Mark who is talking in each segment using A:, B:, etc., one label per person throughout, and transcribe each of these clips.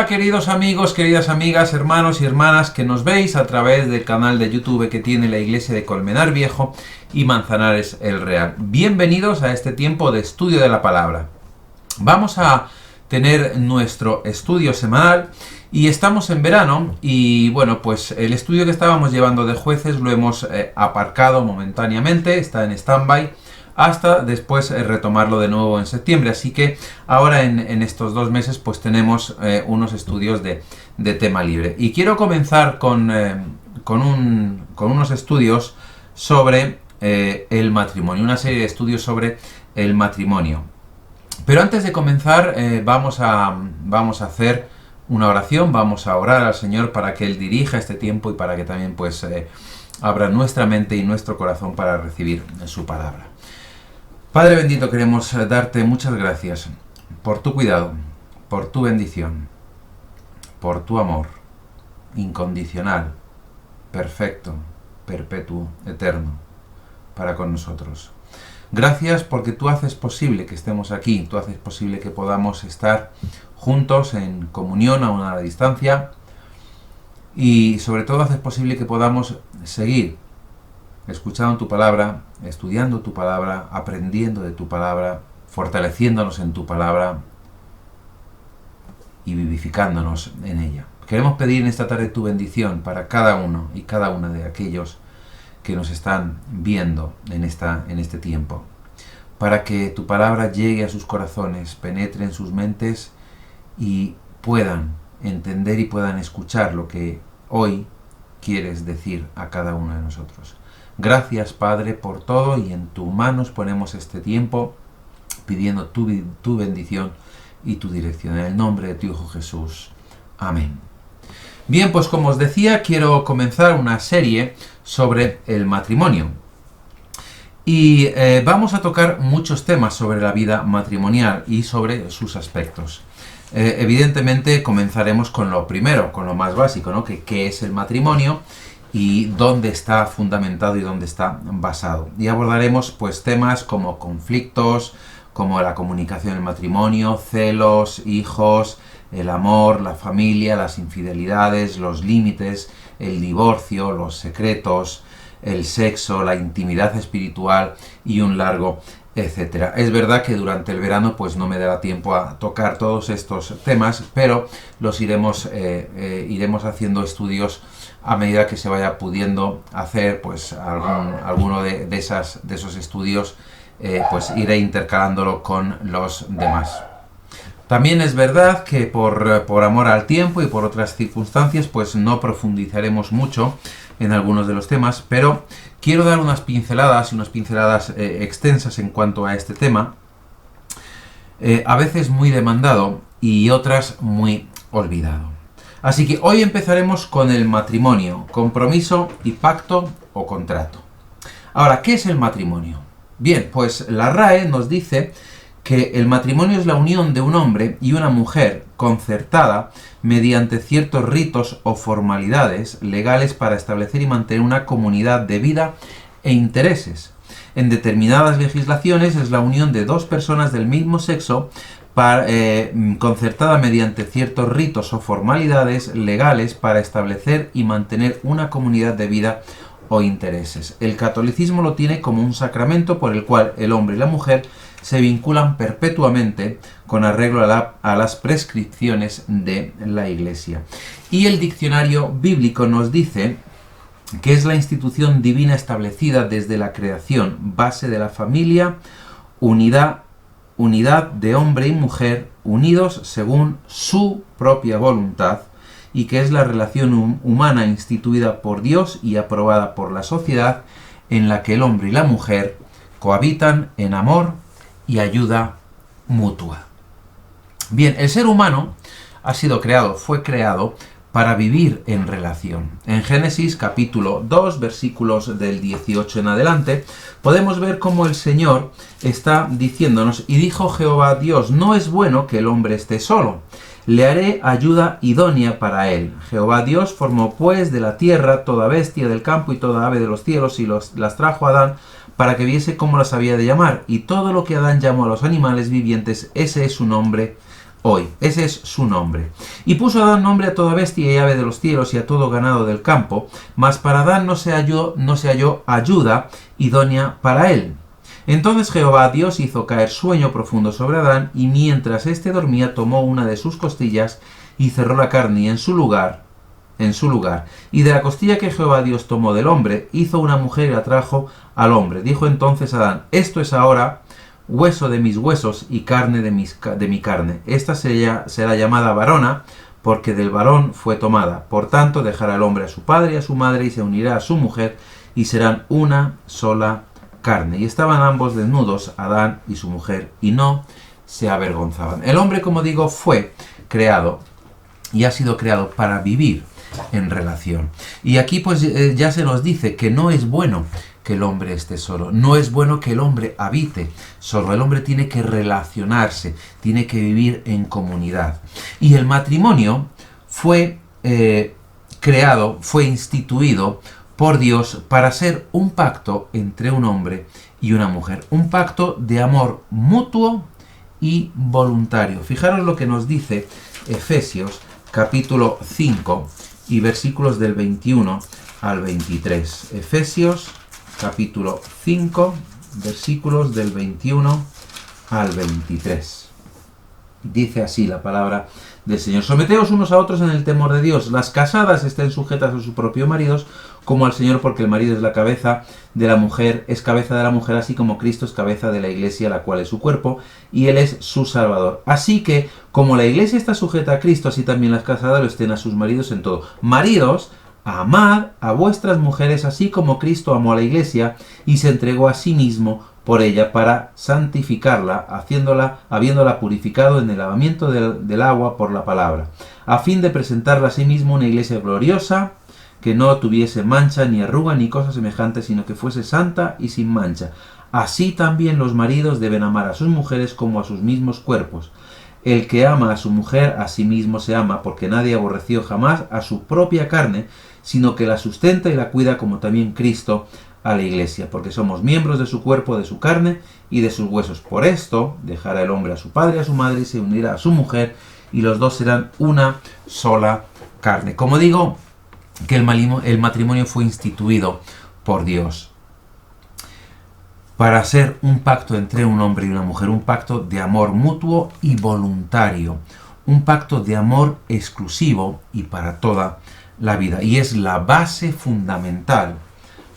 A: queridos amigos, queridas amigas, hermanos y hermanas que nos veis a través del canal de YouTube que tiene la Iglesia de Colmenar Viejo y Manzanares el Real. Bienvenidos a este tiempo de estudio de la palabra. Vamos a tener nuestro estudio semanal y estamos en verano y bueno, pues el estudio que estábamos llevando de Jueces lo hemos aparcado momentáneamente, está en stand-by, hasta después retomarlo de nuevo en septiembre. Así que ahora en estos 2 meses pues tenemos unos estudios de tema libre. Y quiero comenzar con unos estudios sobre el matrimonio, una serie de estudios sobre el matrimonio. Pero antes de comenzar vamos a hacer una oración, vamos a orar al Señor para que Él dirija este tiempo y para que también pues abra nuestra mente y nuestro corazón para recibir su palabra. Padre bendito, queremos darte muchas gracias por tu cuidado, por tu bendición, por tu amor incondicional, perfecto, perpetuo, eterno, para con nosotros. Gracias porque tú haces posible que estemos aquí, tú haces posible que podamos estar juntos en comunión a una distancia y sobre todo haces posible que podamos seguir escuchando tu palabra, estudiando tu palabra, aprendiendo de tu palabra, fortaleciéndonos en tu palabra y vivificándonos en ella. Queremos pedir en esta tarde tu bendición para cada uno y cada una de aquellos que nos están viendo en este tiempo, para que tu palabra llegue a sus corazones, penetre en sus mentes y puedan entender y puedan escuchar lo que hoy quieres decir a cada uno de nosotros. Gracias, Padre, por todo, y en tus manos ponemos este tiempo pidiendo tu bendición y tu dirección. En el nombre de tu Hijo Jesús. Amén. Bien, pues como os decía, quiero comenzar una serie sobre el matrimonio. Y vamos a tocar muchos temas sobre la vida matrimonial y sobre sus aspectos. Evidentemente comenzaremos con lo primero, con lo más básico, ¿no? ¿Qué es el matrimonio? Y dónde está fundamentado y dónde está basado. Y abordaremos pues temas como conflictos, como la comunicación en el matrimonio, celos, hijos, el amor, la familia, las infidelidades, los límites, el divorcio, los secretos, el sexo, la intimidad espiritual y un largo etcétera. Es verdad que durante el verano pues no me dará tiempo a tocar todos estos temas, pero los iremos haciendo estudios a medida que se vaya pudiendo hacer pues alguno de esos estudios, pues iré intercalándolo con los demás. También es verdad que por amor al tiempo y por otras circunstancias pues no profundizaremos mucho en algunos de los temas, pero quiero dar unas pinceladas extensas en cuanto a este tema, a veces muy demandado y otras muy olvidado. Así que hoy empezaremos con el matrimonio, compromiso y pacto o contrato. Ahora, ¿qué es el matrimonio? Bien, pues la RAE nos dice que el matrimonio es la unión de un hombre y una mujer concertada mediante ciertos ritos o formalidades legales para establecer y mantener una comunidad de vida e intereses. En determinadas legislaciones es la unión de 2 personas del mismo sexo concertada mediante ciertos ritos o formalidades legales para establecer y mantener una comunidad de vida o intereses. El catolicismo lo tiene como un sacramento por el cual el hombre y la mujer se vinculan perpetuamente con arreglo a las prescripciones de la Iglesia. Y el diccionario bíblico nos dice que es la institución divina establecida desde la creación, base de la familia, unidad de hombre y mujer unidos según su propia voluntad, y que es la relación humana instituida por Dios y aprobada por la sociedad, en la que el hombre y la mujer cohabitan en amor y ayuda mutua. Bien, el ser humano fue creado para vivir en relación. En Génesis capítulo 2, versículos del 18 en adelante, podemos ver cómo el Señor está diciéndonos: y dijo Jehová Dios, no es bueno que el hombre esté solo, le haré ayuda idónea para él. Jehová Dios formó pues de la tierra toda bestia del campo y toda ave de los cielos y las trajo a Adán para que viese cómo las había de llamar. Y todo lo que Adán llamó a los animales vivientes, ese es su nombre hoy. Ese es su nombre. Y puso Adán nombre a toda bestia y ave de los cielos y a todo ganado del campo, mas para Adán no se halló ayuda idónea para él. Entonces Jehová Dios hizo caer sueño profundo sobre Adán, y mientras éste dormía tomó una de sus costillas y cerró la carne en su lugar, y de la costilla que Jehová Dios tomó del hombre, hizo una mujer y la trajo al hombre. Dijo entonces Adán: esto es ahora hueso de mis huesos y carne de mi carne. Esta será llamada varona, porque del varón fue tomada. Por tanto, dejará el hombre a su padre y a su madre, y se unirá a su mujer, y serán una sola carne. Y estaban ambos desnudos, Adán y su mujer, y no se avergonzaban. El hombre, como digo, fue creado y ha sido creado para vivir en relación. Y aquí pues ya se nos dice que no es bueno que el hombre esté solo, no es bueno que el hombre habite solo. El hombre tiene que relacionarse, tiene que vivir en comunidad. Y el matrimonio fue creado, fue instituido por Dios para ser un pacto entre un hombre y una mujer, un pacto de amor mutuo y voluntario. Fijaros lo que nos dice Efesios capítulo 5 y versículos del 21 al 23. Efesios capítulo 5, versículos del 21 al 23. Dice así la palabra del Señor: someteos unos a otros en el temor de Dios. Las casadas estén sujetas a sus propios maridos, como al Señor, porque el marido es la cabeza de la mujer, es cabeza de la mujer, así como Cristo es cabeza de la iglesia, la cual es su cuerpo, y Él es su Salvador. Así que, como la iglesia está sujeta a Cristo, así también las casadas lo estén a sus maridos en todo. Maridos, amad a vuestras mujeres, así como Cristo amó a la iglesia y se entregó a sí mismo por ella para santificarla, habiéndola purificado en el lavamiento del agua por la palabra, a fin de presentarla a sí mismo una iglesia gloriosa, que no tuviese mancha, ni arruga, ni cosa semejante, sino que fuese santa y sin mancha. Así también los maridos deben amar a sus mujeres como a sus mismos cuerpos. El que ama a su mujer, a sí mismo se ama, porque nadie aborreció jamás a su propia carne, sino que la sustenta y la cuida, como también Cristo a la iglesia, porque somos miembros de su cuerpo, de su carne y de sus huesos. Por esto dejará el hombre a su padre y a su madre, y se unirá a su mujer, y los dos serán una sola carne. Como digo, que el matrimonio fue instituido por Dios para ser un pacto entre un hombre y una mujer, un pacto de amor mutuo y voluntario, un pacto de amor exclusivo y para toda la vida. Y es la base fundamental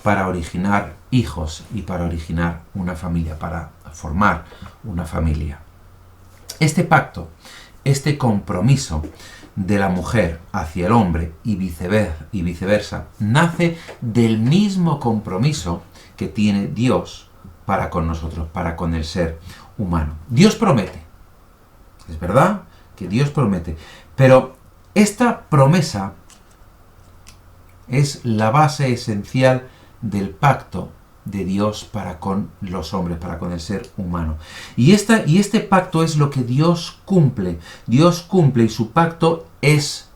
A: para originar hijos y para originar una familia, para formar una familia. Este pacto, este compromiso de la mujer hacia el hombre y viceversa, nace del mismo compromiso que tiene Dios para con nosotros, para con el ser humano. Dios promete, es verdad que Dios promete, pero esta promesa es la base esencial del pacto de Dios para con los hombres, para con el ser humano. Y este pacto es lo que Dios cumple. Dios cumple y su pacto es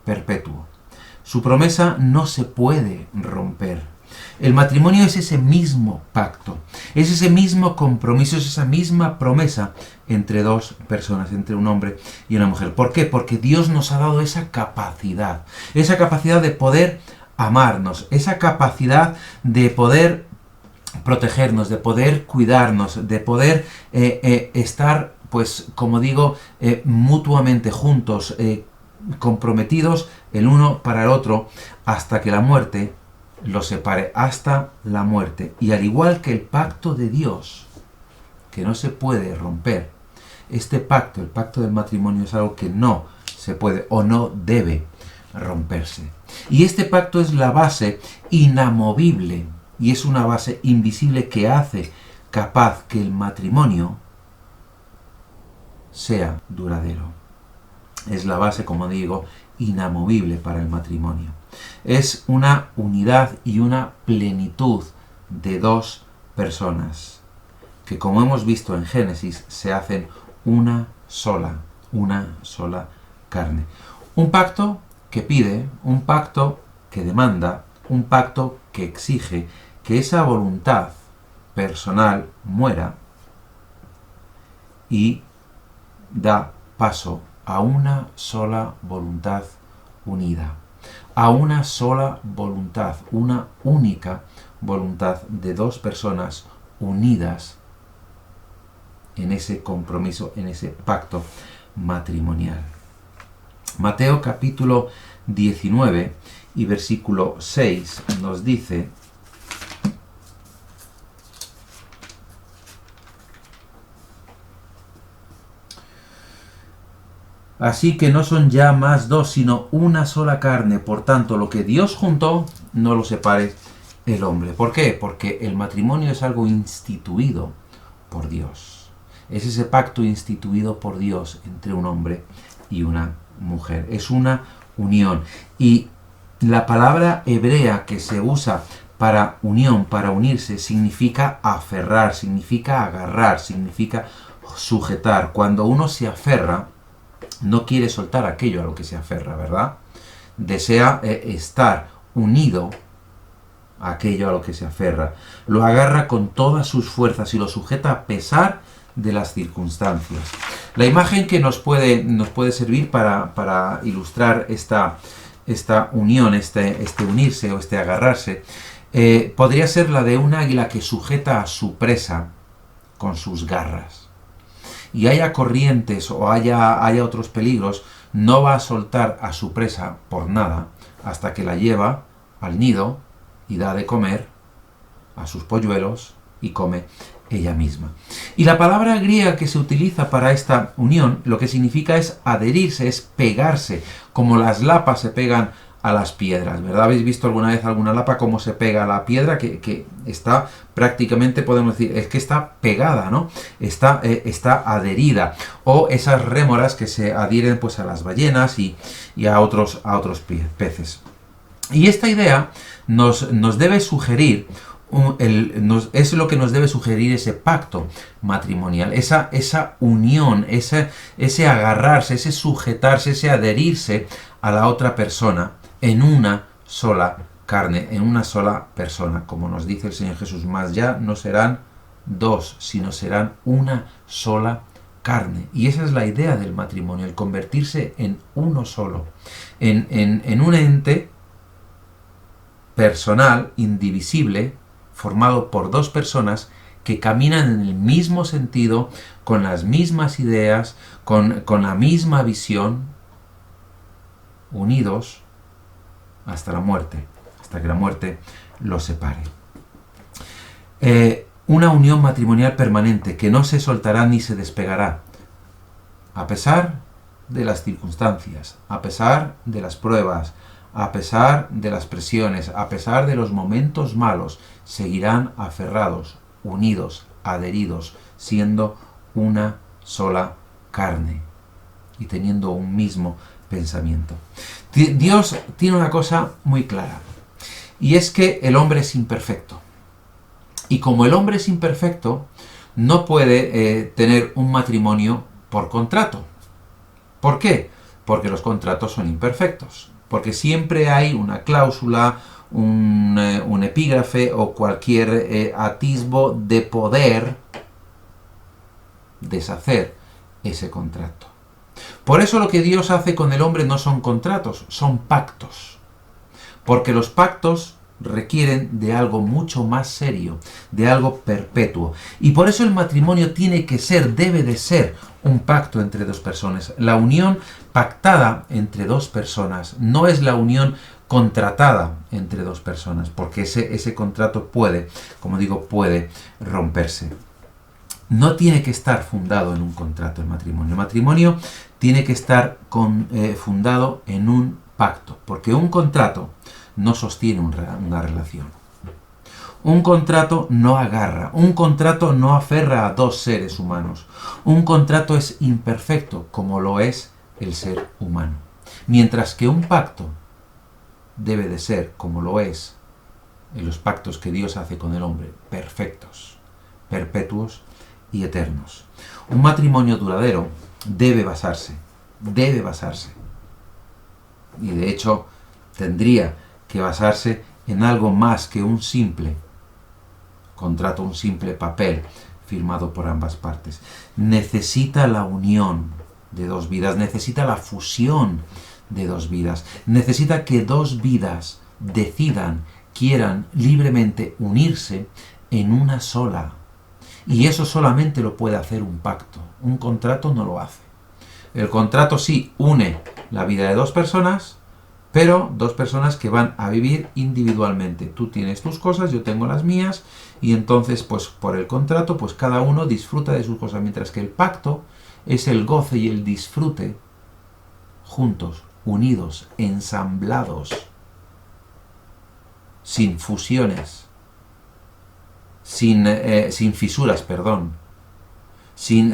A: perpetuo. Su promesa no se puede romper. El matrimonio es ese mismo pacto, es ese mismo compromiso, es esa misma promesa entre dos personas, entre un hombre y una mujer. ¿Por qué? Porque Dios nos ha dado esa capacidad de poder amarnos, esa capacidad de poder protegernos, de poder cuidarnos, de poder estar, pues como digo, mutuamente juntos, comprometidos el uno para el otro, hasta que la muerte los separe, hasta la muerte. Y al igual que el pacto de Dios, que no se puede romper, este pacto, el pacto del matrimonio, es algo que no se puede o no debe romperse. Y este pacto es la base inamovible y es una base invisible que hace capaz que el matrimonio sea duradero. Es la base, como digo, inamovible para el matrimonio. Es una unidad y una plenitud de dos personas que, como hemos visto en Génesis, se hacen una sola carne. Un pacto que pide, un pacto que demanda, un pacto que exige que esa voluntad personal muera y da paso a una sola voluntad unida, a una sola voluntad, una única voluntad de dos personas unidas en ese compromiso, en ese pacto matrimonial. Mateo capítulo 19 y versículo 6 nos dice: así que no son ya más dos, sino una sola carne. Por tanto, lo que Dios juntó, no lo separe el hombre. ¿Por qué? Porque el matrimonio es algo instituido por Dios. Es ese pacto instituido por Dios entre un hombre y una mujer. Es una unión. Y la palabra hebrea que se usa para unión, para unirse, significa aferrar, significa agarrar, significa sujetar. Cuando uno se aferra, no quiere soltar aquello a lo que se aferra, ¿verdad? Desea estar unido a aquello a lo que se aferra. Lo agarra con todas sus fuerzas y lo sujeta a pesar de las circunstancias. La imagen que nos puede servir para ilustrar esta unión, este unirse o este agarrarse, podría ser la de un águila que sujeta a su presa con sus garras. Y haya corrientes o haya otros peligros, no va a soltar a su presa por nada hasta que la lleva al nido y da de comer a sus polluelos y come ella misma. Y la palabra griega que se utiliza para esta unión, lo que significa es adherirse, es pegarse, como las lapas se pegan a las piedras, ¿verdad? ¿Habéis visto alguna vez alguna lapa cómo se pega a la piedra? Que está prácticamente, podemos decir, es que está pegada, ¿no? Está adherida. O esas rémoras que se adhieren pues a las ballenas y a otros peces. Y esta idea nos debe sugerir, es lo que nos debe sugerir ese pacto matrimonial, esa unión, ese agarrarse, ese sujetarse, ese adherirse a la otra persona en una sola carne, en una sola persona, como nos dice el Señor Jesús, más ya no serán dos, sino serán una sola carne. Y esa es la idea del matrimonio, el convertirse en uno solo, en un ente personal, indivisible, formado por dos personas que caminan en el mismo sentido, con las mismas ideas, con la misma visión, unidos hasta la muerte, hasta que la muerte los separe. Una unión matrimonial permanente que no se soltará ni se despegará, a pesar de las circunstancias, a pesar de las pruebas, a pesar de las presiones, a pesar de los momentos malos, seguirán aferrados, unidos, adheridos, siendo una sola carne y teniendo un mismo pensamiento. Dios tiene una cosa muy clara, y es que el hombre es imperfecto. Y como el hombre es imperfecto, no puede tener un matrimonio por contrato. ¿Por qué? Porque los contratos son imperfectos. Porque siempre hay una cláusula, un epígrafe o cualquier atisbo de poder deshacer ese contrato. Por eso lo que Dios hace con el hombre no son contratos, son pactos. Porque los pactos requieren de algo mucho más serio, de algo perpetuo. Y por eso el matrimonio debe de ser un pacto entre dos personas. La unión pactada entre dos personas no es la unión contratada entre dos personas, porque ese contrato puede, como digo, puede romperse. No tiene que estar fundado en un contrato el matrimonio. El matrimonio tiene que estar fundado en un pacto, porque un contrato no sostiene una relación. Un contrato no agarra, un contrato no aferra a dos seres humanos. Un contrato es imperfecto, como lo es el ser humano. Mientras que un pacto debe de ser, como lo es en los pactos que Dios hace con el hombre, perfectos, perpetuos y eternos. Un matrimonio duradero debe basarse, y de hecho tendría que basarse en algo más que un simple contrato, un simple papel firmado por ambas partes. Necesita la unión de dos vidas, necesita la fusión de dos vidas, necesita que dos vidas decidan, quieran libremente unirse en una sola. Y eso solamente lo puede hacer un pacto. Un contrato no lo hace. El contrato sí une la vida de dos personas, pero dos personas que van a vivir individualmente. Tú tienes tus cosas, yo tengo las mías, y entonces, pues por el contrato, pues cada uno disfruta de sus cosas, mientras que el pacto es el goce y el disfrute juntos, unidos, ensamblados, sin fusiones, sin fisuras, perdón, sin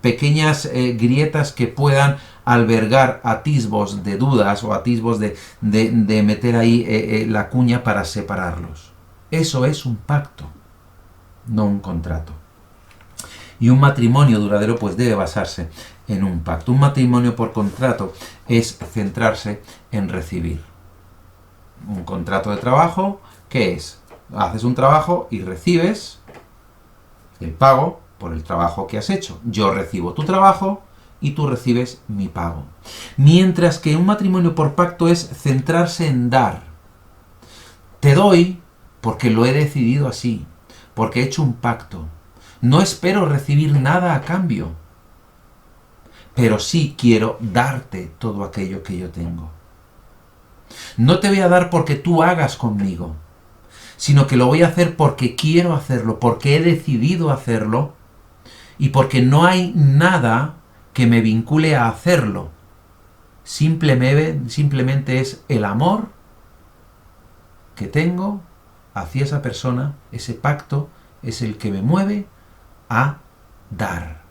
A: pequeñas grietas que puedan albergar atisbos de dudas o atisbos de meter ahí la cuña para separarlos. Eso es un pacto, no un contrato. Y un matrimonio duradero pues debe basarse en un pacto. Un matrimonio por contrato es centrarse en recibir. Un contrato de trabajo, ¿qué es? Haces un trabajo y recibes el pago por el trabajo que has hecho. Yo recibo tu trabajo y tú recibes mi pago. Mientras que un matrimonio por pacto es centrarse en dar. Te doy porque lo he decidido así, porque he hecho un pacto. No espero recibir nada a cambio, pero sí quiero darte todo aquello que yo tengo. No te voy a dar porque tú hagas conmigo, sino que lo voy a hacer porque quiero hacerlo, porque he decidido hacerlo y porque no hay nada que me vincule a hacerlo. Simplemente es el amor que tengo hacia esa persona, ese pacto es el que me mueve a dar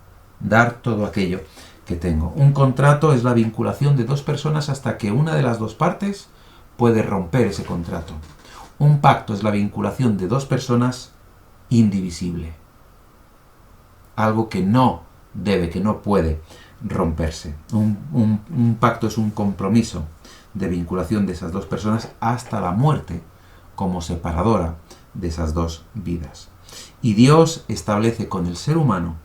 A: todo aquello que tengo. Un contrato es la vinculación de dos personas hasta que una de las dos partes puede romper ese contrato. Un pacto es la vinculación de dos personas indivisible. Algo que no debe, que no puede romperse. Un pacto es un compromiso de vinculación de esas dos personas hasta la muerte como separadora de esas dos vidas. Y Dios establece con el ser humano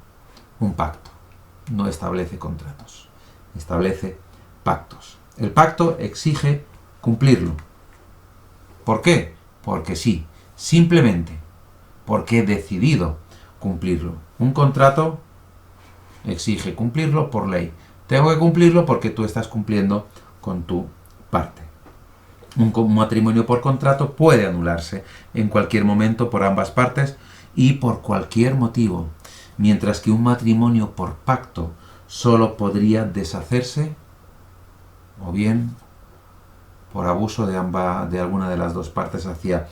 A: un pacto. No establece contratos. Establece pactos. El pacto exige cumplirlo. ¿Por qué? Porque sí. Simplemente porque he decidido cumplirlo. Un contrato exige cumplirlo por ley. Tengo que cumplirlo porque tú estás cumpliendo con tu parte. Un matrimonio por contrato puede anularse en cualquier momento por ambas partes y por cualquier motivo, mientras que un matrimonio por pacto solo podría deshacerse o bien por abuso de alguna de las dos partes hacia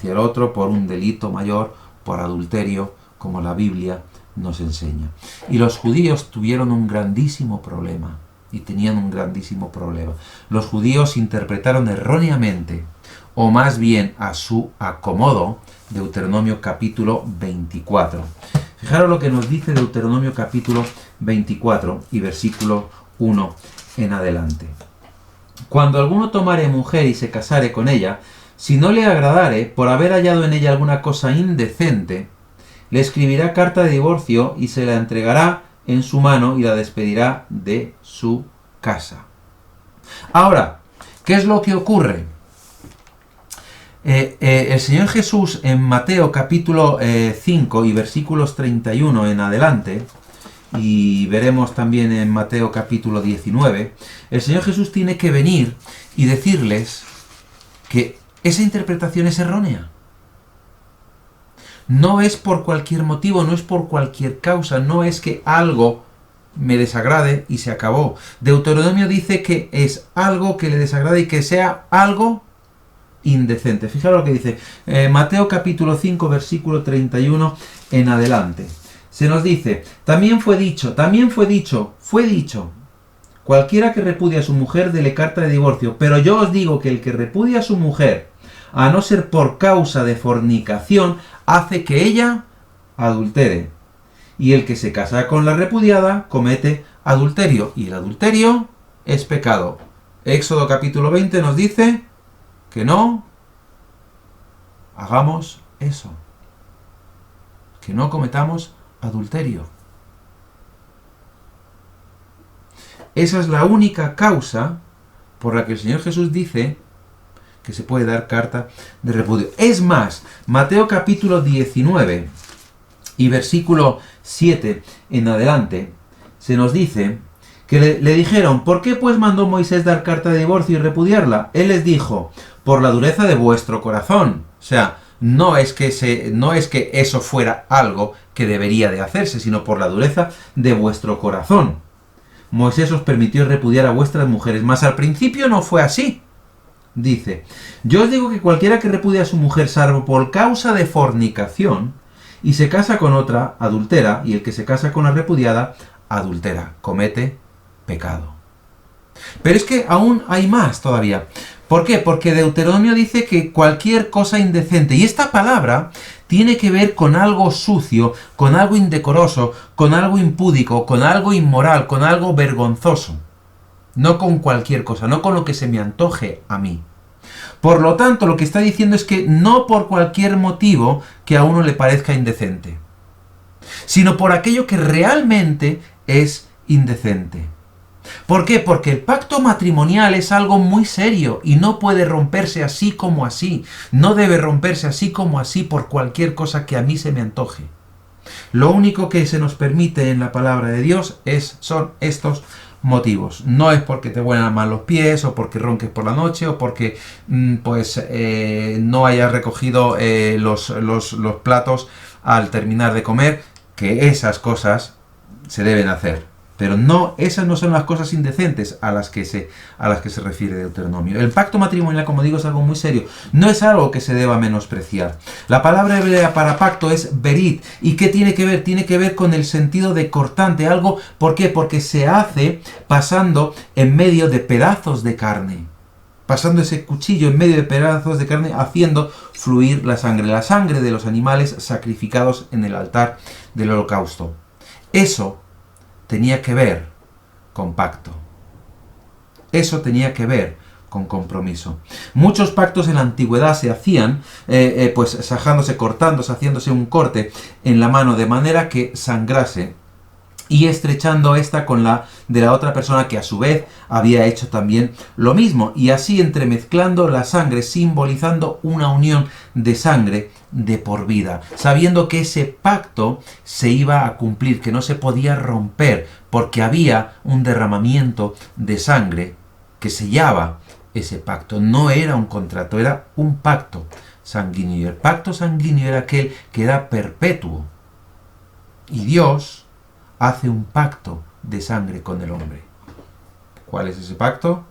A: el otro, por un delito mayor, por adulterio, como la Biblia nos enseña. Y los judíos tuvieron un grandísimo problema, y tenían un grandísimo problema. Los judíos interpretaron erróneamente, o más bien a su acomodo, Deuteronomio capítulo 24. Fijaros lo que nos dice Deuteronomio capítulo 24 y versículo 1 en adelante. Cuando alguno tomare mujer y se casare con ella, si no le agradare, por haber hallado en ella alguna cosa indecente, le escribirá carta de divorcio y se la entregará en su mano y la despedirá de su casa. Ahora, ¿qué es lo que ocurre? El Señor Jesús en Mateo capítulo 5 y versículos 31 en adelante, y veremos también en Mateo capítulo 19, el Señor Jesús tiene que venir y decirles que esa interpretación es errónea. No es por cualquier motivo, no es por cualquier causa, no es que algo me desagrade y se acabó. Deuteronomio dice que es algo que le desagrade y que sea algo indecente. Fijaros lo que dice Mateo capítulo 5 versículo 31 en adelante. Se nos dice, fue dicho, cualquiera que repudie a su mujer dele carta de divorcio, pero yo os digo que el que repudia a su mujer, a no ser por causa de fornicación, hace que ella adultere. Y el que se casa con la repudiada comete adulterio. Y el adulterio es pecado. Éxodo capítulo 20 nos dice que no hagamos eso. que no cometamos adulterio. Esa es la única causa por la que el Señor Jesús dice que se puede dar carta de repudio. Es más, Mateo capítulo 19 y versículo 7 en adelante, se nos dice que le dijeron, ¿por qué pues mandó Moisés dar carta de divorcio y repudiarla? Él les dijo, por la dureza de vuestro corazón. O sea, no es que eso fuera algo que debería de hacerse, sino por la dureza de vuestro corazón. Moisés os permitió repudiar a vuestras mujeres, mas al principio no fue así. Dice, yo os digo que cualquiera que repudia a su mujer salvo por causa de fornicación y se casa con otra, adultera, y el que se casa con la repudiada, adultera, comete pecado. Pero es que aún hay más todavía. ¿Por qué? Porque Deuteronomio dice que cualquier cosa indecente, y esta palabra tiene que ver con algo sucio, con algo indecoroso, con algo impúdico, con algo inmoral, con algo vergonzoso. No con cualquier cosa, no con lo que se me antoje a mí. Por lo tanto, lo que está diciendo es que no por cualquier motivo que a uno le parezca indecente, sino por aquello que realmente es indecente. ¿Por qué? Porque el pacto matrimonial es algo muy serio y no puede romperse así como así. No debe romperse así como así por cualquier cosa que a mí se me antoje. Lo único que se nos permite en la palabra de Dios son estos motivos. No es porque te huelan mal los pies, o porque ronques por la noche, o porque no hayas recogido los platos al terminar de comer, que esas cosas se deben hacer. Pero no, esas no son las cosas indecentes a las que se refiere Deuteronomio. El pacto matrimonial, como digo, es algo muy serio. No es algo que se deba menospreciar. La palabra hebrea para pacto es berit. ¿Y qué tiene que ver? Tiene que ver con el sentido de cortante. Algo, ¿por qué? Porque se hace pasando en medio de pedazos de carne. Pasando ese cuchillo en medio de pedazos de carne, haciendo fluir la sangre de los animales sacrificados en el altar del holocausto. Eso tenía que ver con pacto. Eso tenía que ver con compromiso. Muchos pactos en la antigüedad se hacían, pues sajándose, cortándose, haciéndose un corte en la mano de manera que sangrase y estrechando esta con la de la otra persona que a su vez había hecho también lo mismo, y así entremezclando la sangre, simbolizando una unión de sangre de por vida, sabiendo que ese pacto se iba a cumplir, que no se podía romper, porque había un derramamiento de sangre que sellaba ese pacto. No era un contrato, era un pacto sanguíneo, y el pacto sanguíneo era aquel que era perpetuo, y Dios hace un pacto de sangre con el hombre. ¿Cuál es ese pacto?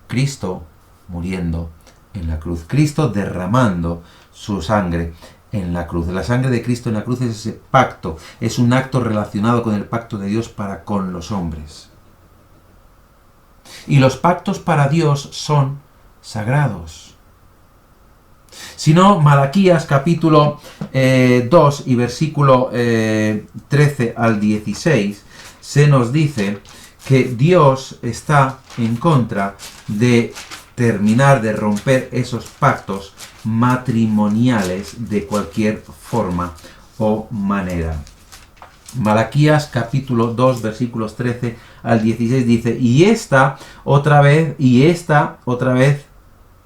A: Cristo muriendo en la cruz. Cristo derramando su sangre en la cruz. La sangre de Cristo en la cruz es ese pacto. Es un acto relacionado con el pacto de Dios para con los hombres. Y los pactos para Dios son sagrados. Si no, Malaquías capítulo 2 y versículo 13 al 16 se nos dice que Dios está en contra de terminar de romper esos pactos matrimoniales de cualquier forma o manera. Malaquías capítulo 2 versículos 13 al 16 dice, y esta otra vez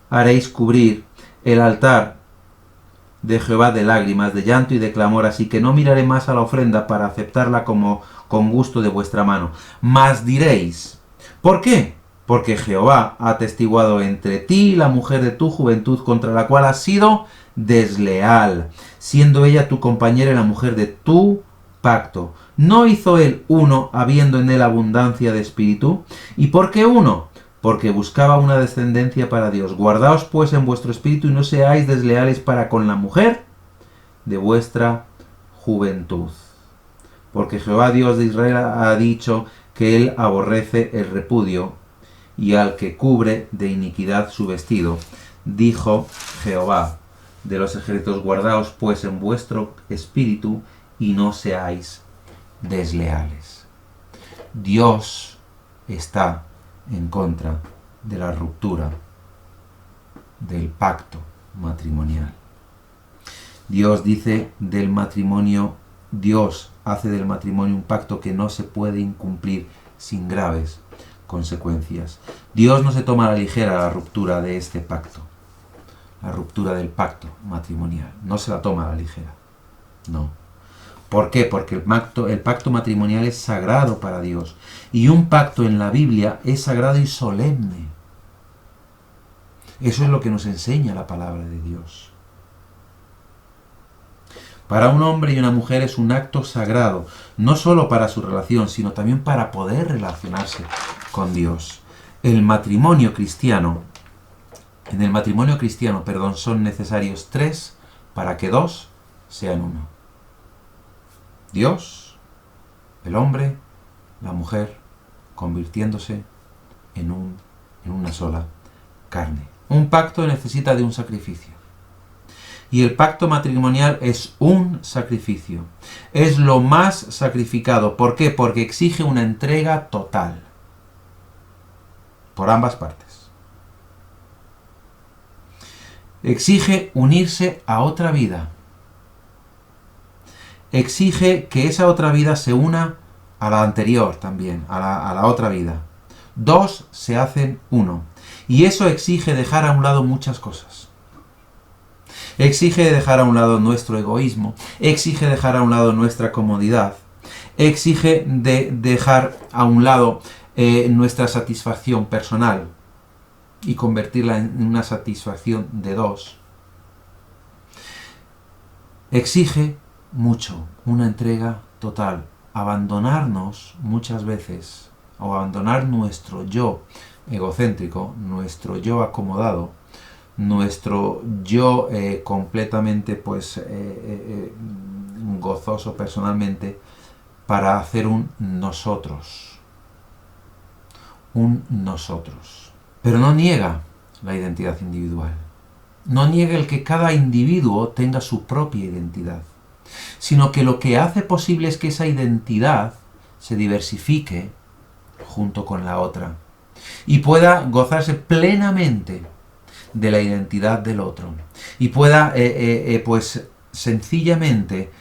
A: haréis cubrir el altar de Jehová de lágrimas, de llanto y de clamor, así que no miraré más a la ofrenda para aceptarla como con gusto de vuestra mano. Mas diréis, ¿por qué? Porque Jehová ha atestiguado entre ti y la mujer de tu juventud, contra la cual has sido desleal, siendo ella tu compañera y la mujer de tu pacto. ¿No hizo él uno, habiendo en él abundancia de espíritu? ¿Y por qué uno? Porque buscaba una descendencia para Dios. Guardaos pues en vuestro espíritu y no seáis desleales para con la mujer de vuestra juventud. Porque Jehová Dios de Israel ha dicho que él aborrece el repudio y al que cubre de iniquidad su vestido. Dijo Jehová de los ejércitos, guardaos pues en vuestro espíritu y no seáis desleales. Dios está en contra de la ruptura del pacto matrimonial. Dios dice del matrimonio Dios hace del matrimonio un pacto que no se puede incumplir sin graves consecuencias. Dios no se toma a la ligera la ruptura de este pacto, la ruptura del pacto matrimonial. No se la toma a la ligera. No. ¿Por qué? Porque el pacto matrimonial es sagrado para Dios. Y un pacto en la Biblia es sagrado y solemne. Eso es lo que nos enseña la palabra de Dios. Para un hombre y una mujer es un acto sagrado, no solo para su relación, sino también para poder relacionarse con Dios. En el matrimonio cristiano, son necesarios 3 para que 2 sean uno. Dios, el hombre, la mujer, convirtiéndose en una sola carne. Un pacto necesita de un sacrificio. Y el pacto matrimonial es un sacrificio. Es lo más sacrificado. ¿Por qué? Porque exige una entrega total. Por ambas partes. Exige unirse a otra vida. Exige que esa otra vida se una a la anterior también, a la otra vida. 2 se hacen 1. Y eso exige dejar a un lado muchas cosas. Exige dejar a un lado nuestro egoísmo, exige dejar a un lado nuestra comodidad, exige dejar a un lado nuestra satisfacción personal y convertirla en una satisfacción de 2. Exige mucho, una entrega total, abandonarnos muchas veces, o abandonar nuestro yo egocéntrico, nuestro yo acomodado, nuestro yo completamente gozoso personalmente, para hacer un nosotros. Un nosotros. Pero no niega la identidad individual. No niega el que cada individuo tenga su propia identidad, sino que lo que hace posible es que esa identidad se diversifique junto con la otra y pueda gozarse plenamente de la identidad del otro y pueda sencillamente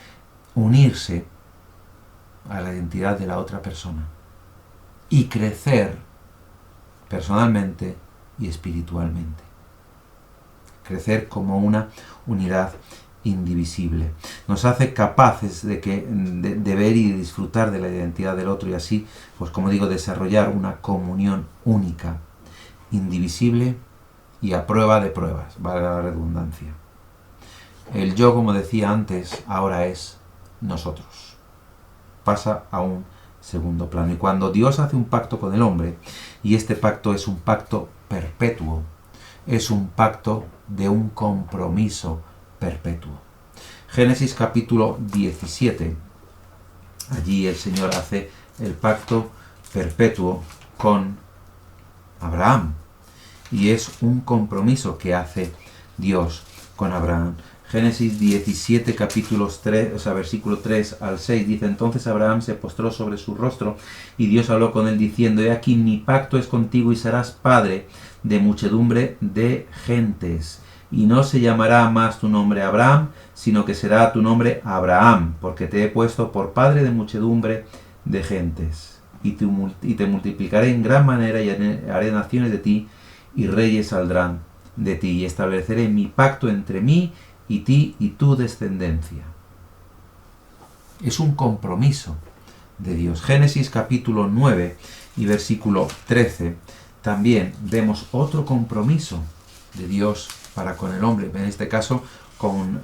A: unirse a la identidad de la otra persona y crecer personalmente y espiritualmente, crecer como una unidad indivisible. Nos hace capaces de ver y disfrutar de la identidad del otro y así, pues como digo, desarrollar una comunión única, indivisible y a prueba de pruebas, valga la redundancia. El yo, como decía antes, ahora es nosotros. Pasa a un segundo plano. Y cuando Dios hace un pacto con el hombre, y este pacto es un pacto perpetuo, es un pacto de un compromiso perpetuo. Génesis capítulo 17. Allí el Señor hace el pacto perpetuo con Abraham. Y es un compromiso que hace Dios con Abraham. Génesis 17, versículo 3 al 6, dice: entonces Abraham se postró sobre su rostro, y Dios habló con él diciendo: he aquí mi pacto es contigo, y serás padre de muchedumbre de gentes. Y no se llamará más tu nombre Abraham, sino que será tu nombre Abraham, porque te he puesto por padre de muchedumbre de gentes. Y te multiplicaré en gran manera, y haré naciones de ti, y reyes saldrán de ti, y estableceré mi pacto entre mí y ti y tu descendencia. Es un compromiso de Dios. Génesis capítulo 9 y versículo 13, también vemos otro compromiso de Dios para con el hombre, en este caso con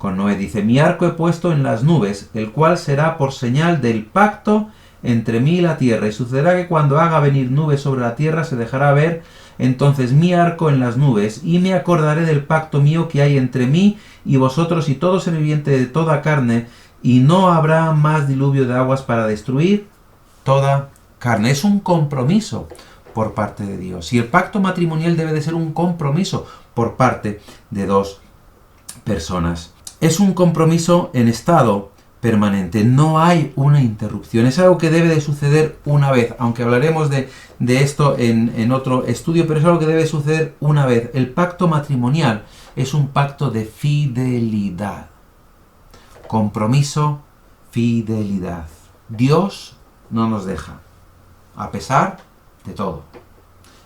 A: Noé. Dice: mi arco he puesto en las nubes, el cual será por señal del pacto entre mí y la tierra, y sucederá que cuando haga venir nubes sobre la tierra se dejará ver entonces mi arco en las nubes, y me acordaré del pacto mío que hay entre mí y vosotros y todo ser viviente de toda carne, y no habrá más diluvio de aguas para destruir toda carne. Es un compromiso por parte de Dios, y el pacto matrimonial debe de ser un compromiso por parte de 2 personas. Es un compromiso en estado permanente, no hay una interrupción, es algo que debe de suceder una vez, aunque hablaremos de esto en otro estudio, pero es algo que debe suceder una vez. El pacto matrimonial es un pacto de fidelidad, Compromiso, fidelidad. Dios no nos deja, a pesar de todo,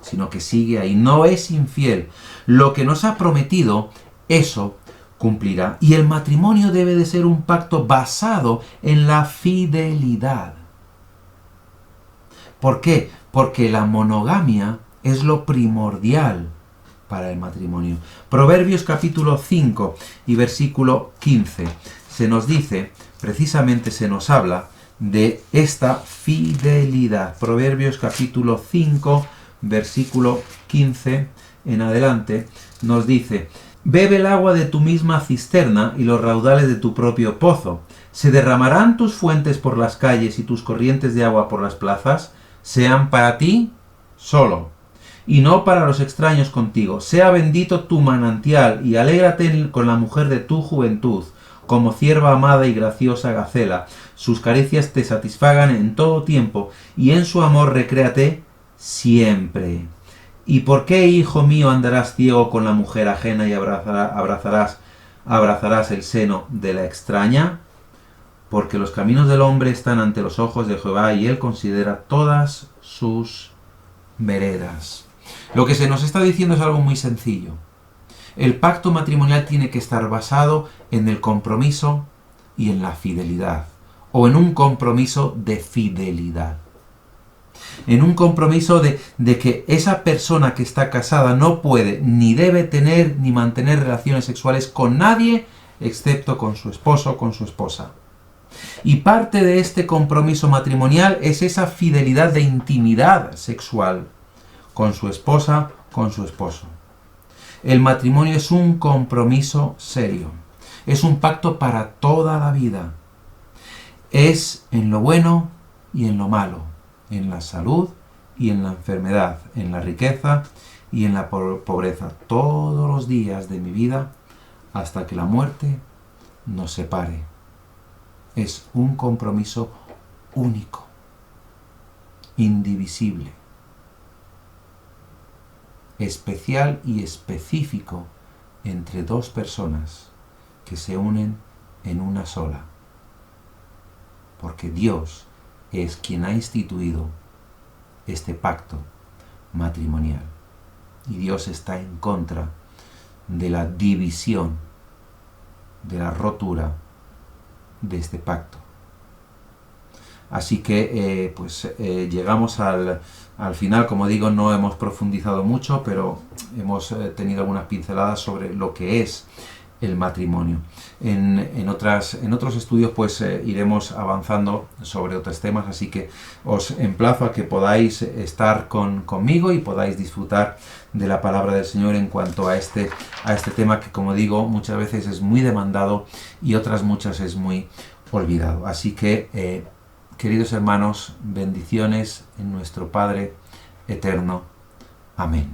A: sino que sigue ahí, no es infiel. Lo que nos ha prometido, eso cumplirá. Y el matrimonio debe de ser un pacto basado en la fidelidad. ¿Por qué? Porque la monogamia es lo primordial para el matrimonio. Proverbios capítulo 5 y versículo 15 se nos dice, precisamente se nos habla de esta fidelidad. Proverbios capítulo 5, versículo 15 en adelante, nos dice: bebe el agua de tu misma cisterna y los raudales de tu propio pozo. Se derramarán tus fuentes por las calles y tus corrientes de agua por las plazas. Sean para ti solo, y no para los extraños contigo. Sea bendito tu manantial, y alégrate con la mujer de tu juventud, como cierva amada y graciosa gacela. Sus caricias te satisfagan en todo tiempo, y en su amor recréate siempre. ¿Y por qué, hijo mío, andarás ciego con la mujer ajena y abrazarás el seno de la extraña? Porque los caminos del hombre están ante los ojos de Jehová, y él considera todas sus veredas. Lo que se nos está diciendo es algo muy sencillo. El pacto matrimonial tiene que estar basado en el compromiso y en la fidelidad, o en un compromiso de fidelidad. En un compromiso de que esa persona que está casada no puede ni debe tener ni mantener relaciones sexuales con nadie excepto con su esposo o con su esposa. Y parte de este compromiso matrimonial es esa fidelidad de intimidad sexual con su esposa, con su esposo. El matrimonio es un compromiso serio. Es un pacto para toda la vida. Es en lo bueno y en lo malo, en la salud y en la enfermedad, en la riqueza y en la pobreza, todos los días de mi vida hasta que la muerte nos separe. Es un compromiso único, indivisible, especial y específico entre dos personas que se unen en una sola, porque Dios es quien ha instituido este pacto matrimonial, y Dios está en contra de la división, de la rotura de este pacto. Así que llegamos al final. Como digo, no hemos profundizado mucho, pero hemos tenido algunas pinceladas sobre lo que es el matrimonio. En otros estudios iremos avanzando sobre otros temas, así que os emplazo a que podáis estar conmigo y podáis disfrutar de la palabra del Señor en cuanto a este tema que, como digo, muchas veces es muy demandado y otras muchas es muy olvidado. Así que, queridos hermanos, bendiciones en nuestro Padre eterno. Amén.